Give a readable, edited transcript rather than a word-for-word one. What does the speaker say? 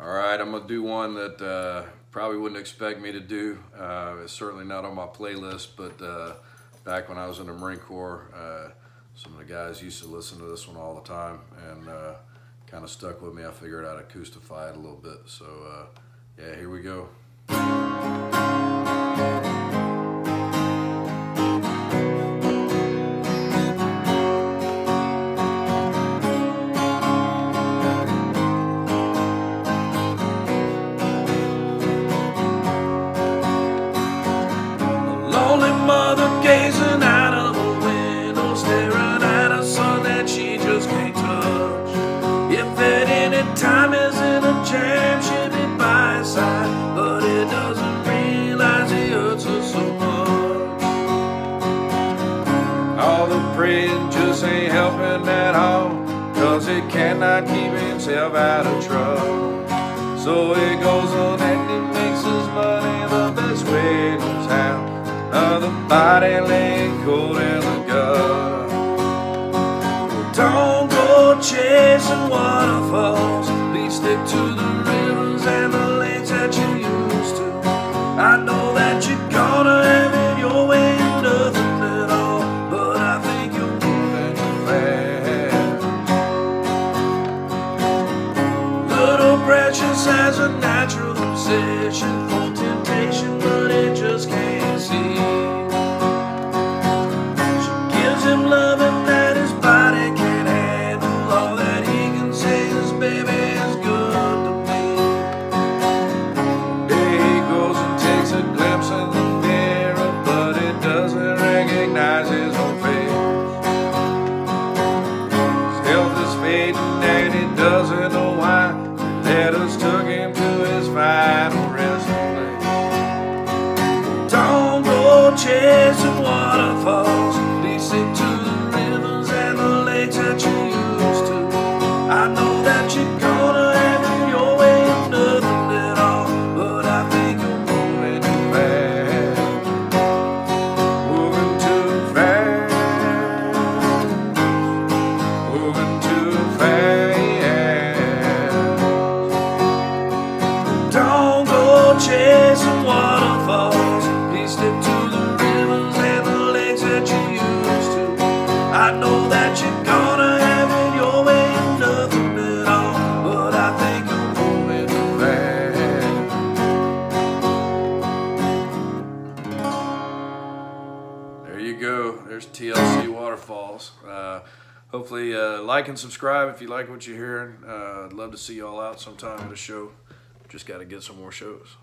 All right, I'm gonna do one that probably wouldn't expect me to do. It's certainly not on my playlist, but back when I was in the Marine Corps, some of the guys used to listen to this one all the time, and kind of stuck with me. I figured I'd acoustify it a little bit. So yeah, here we go. Mother gazing out of a window, staring at a son that she just can't touch. If at any time is in a jam, she'll be by his side, but he doesn't realize he hurts her so much. All the praying just ain't helping at all, 'cause he cannot keep himself out of trouble. So he goes on and he makes his money the best way he knows how. Another body laying cold in the gutter. Don't go chasing waterfalls, please stick to the rivers and the lakes that you used to. I know that you're gonna have it your way, nothing at all, but I think you're moving too fast. Little Precious has a natural obsession for temptation, but it just can't see. She gives him loving that his body can't handle. All that he can say is, baby, is good to me. Day he goes and takes a glimpse in the mirror, but he doesn't recognize his own face. His health is fading and he doesn't know why. Letters took him to his final resting place. Don't go chasing waterfalls, please stick to the rivers and the lakes that you used to. I know that you're gonna have it your way, nothing at all, but I think you're moving too fast. Moving too fast. Moving too fast. Don't go chasing waterfalls, please stick to the rivers and the lakes that you used to. I know that you're gonna have it your way, nothing at all, but I think you're moving too fast. There you go. There's TLC Waterfalls. Hopefully like and subscribe if you like what you're hearing. I'd love to see y'all out sometime at a show. Just got to get some more shows.